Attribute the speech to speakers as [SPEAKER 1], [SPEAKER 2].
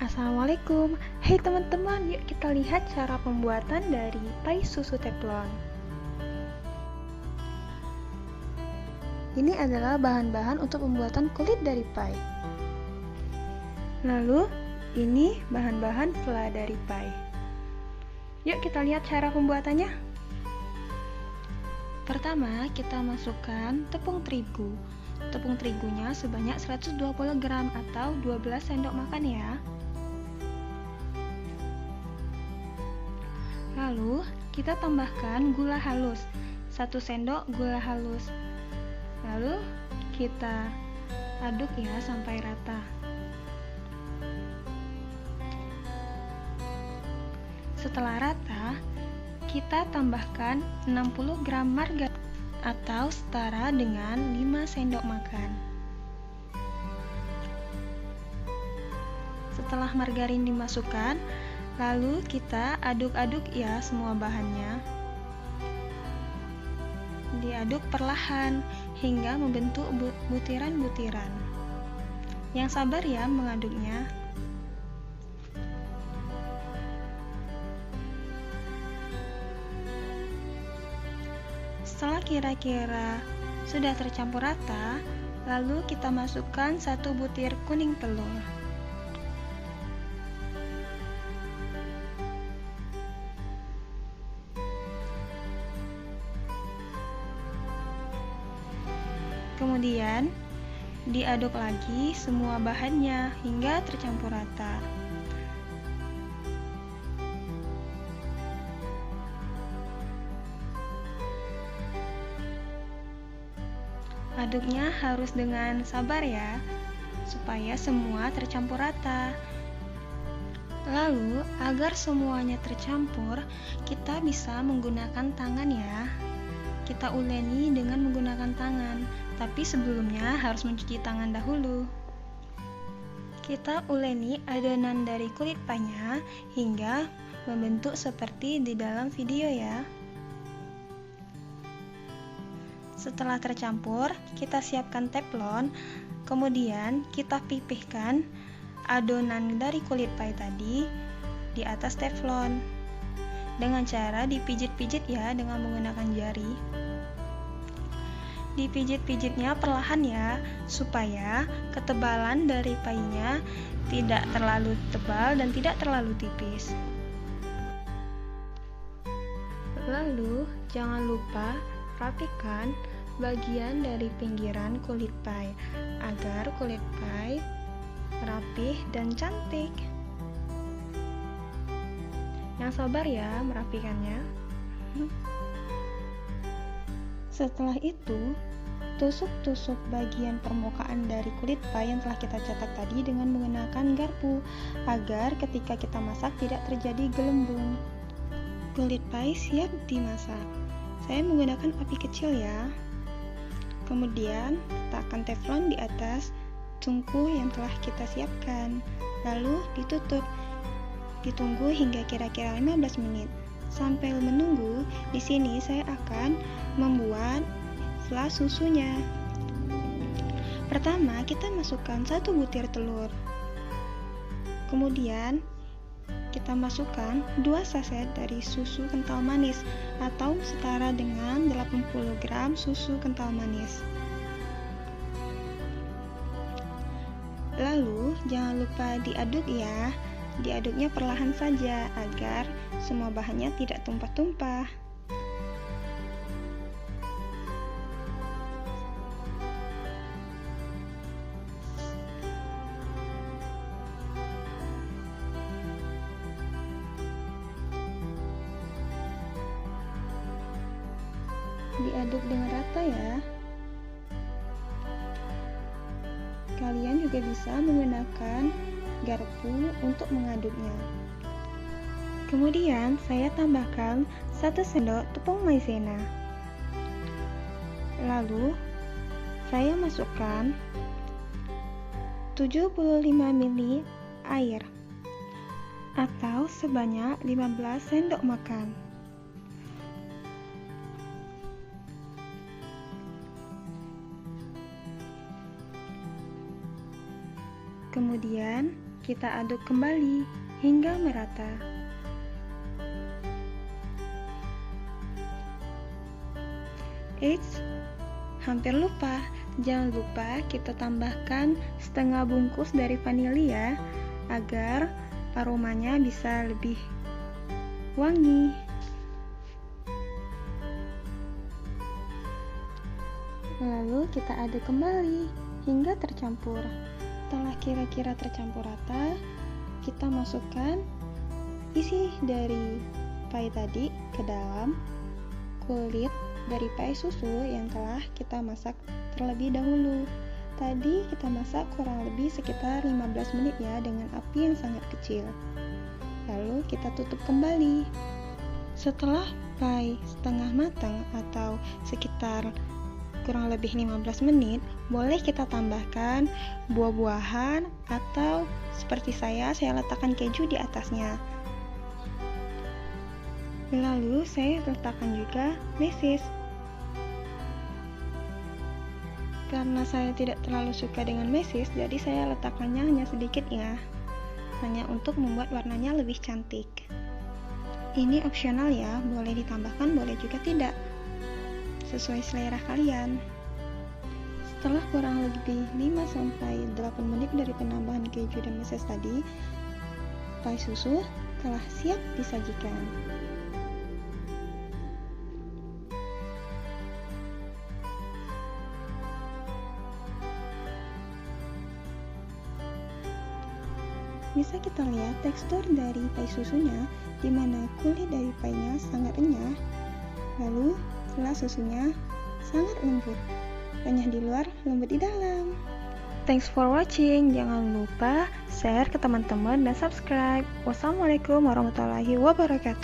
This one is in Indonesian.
[SPEAKER 1] Assalamualaikum. Hai teman-teman, yuk kita lihat cara pembuatan dari pai susu teflon. Ini adalah bahan-bahan untuk pembuatan kulit dari pai. Lalu, ini bahan-bahan dari pai. Yuk kita lihat cara pembuatannya. Pertama, kita masukkan tepung terigu. Tepung terigunya sebanyak 120 gram atau 12 sendok makan ya. Lalu, kita tambahkan gula halus, 1 sendok gula halus. Lalu, kita aduk ya sampai rata. Setelah rata, kita tambahkan 60 gram margarin atau setara dengan 5 sendok makan. Setelah margarin dimasukkan, lalu kita aduk-aduk ya semua bahannya. Diaduk perlahan hingga membentuk butiran-butiran. Yang sabar ya mengaduknya. Setelah kira-kira sudah tercampur rata, lalu kita masukkan 1 butir kuning telur. Kemudian diaduk lagi semua bahannya hingga tercampur rata. Aduknya harus dengan sabar ya, supaya semua tercampur rata. Lalu, agar semuanya tercampur, kita bisa menggunakan tangan ya. Kita uleni dengan menggunakan tangan, tapi sebelumnya harus mencuci tangan dahulu. Kita uleni adonan dari kulit painya hingga membentuk seperti di dalam video ya. Setelah tercampur, kita siapkan teflon, kemudian kita pipihkan adonan dari kulit pai tadi di atas teflon dengan cara dipijit-pijit ya dengan menggunakan jari. Dipijit-pijitnya perlahan ya, supaya ketebalan dari painya tidak terlalu tebal dan tidak terlalu tipis. Lalu, jangan lupa rapikan bagian dari pinggiran kulit pai agar kulit pai rapih dan cantik. Yang sabar ya merapikannya. Setelah itu, tusuk-tusuk bagian permukaan dari kulit pai yang telah kita cetak tadi dengan menggunakan garpu agar ketika kita masak tidak terjadi gelembung. Kulit pai siap dimasak. Saya menggunakan api kecil ya. Kemudian, letakkan teflon di atas tungku yang telah kita siapkan. Lalu ditutup. Ditunggu hingga kira-kira 15 menit. Sambil menunggu, di sini saya akan membuat flas susunya. Pertama, kita masukkan 1 butir telur. Kemudian, kita masukkan 2 saset dari susu kental manis atau setara dengan 80 gram susu kental manis. Lalu jangan lupa diaduk ya. Diaduknya perlahan saja agar semua bahannya tidak tumpah-tumpah. Diaduk dengan rata ya. Kalian juga bisa menggunakan garpu untuk mengaduknya. Kemudian saya tambahkan 1 sendok tepung maizena. Lalu saya masukkan 75 ml air atau sebanyak 15 sendok makan. Kemudian Kita aduk kembali hingga merata. Eits, hampir lupa. Jangan lupa kita tambahkan setengah bungkus dari vanili ya, agar aromanya bisa lebih wangi. Lalu kita aduk kembali hingga tercampur. Setelah kira-kira tercampur rata, kita masukkan isi dari pai tadi ke dalam kulit dari pai susu yang telah kita masak terlebih dahulu. Tadi kita masak kurang lebih sekitar 15 menit ya, dengan api yang sangat kecil. Lalu kita tutup kembali. Setelah pai setengah matang atau sekitar kurang lebih 15 menit, boleh kita tambahkan buah-buahan atau seperti saya letakkan keju di atasnya. Lalu saya letakkan juga mesis. Karena saya tidak terlalu suka dengan mesis, jadi saya letakkannya hanya sedikit ya, hanya untuk membuat warnanya lebih cantik. Ini opsional ya, boleh ditambahkan, boleh juga tidak, sesuai selera kalian. Setelah kurang lebih 5-8 menit dari penambahan keju dan meses tadi, pai susu telah siap disajikan. Bisa kita lihat tekstur dari pai susunya, di mana kulit dari painya sangat renyah, lalu setelah susunya sangat lembut. Renyah di luar, lembut di dalam. Thanks for watching. Jangan lupa share ke teman-teman dan subscribe. Wassalamualaikum warahmatullahi wabarakatuh.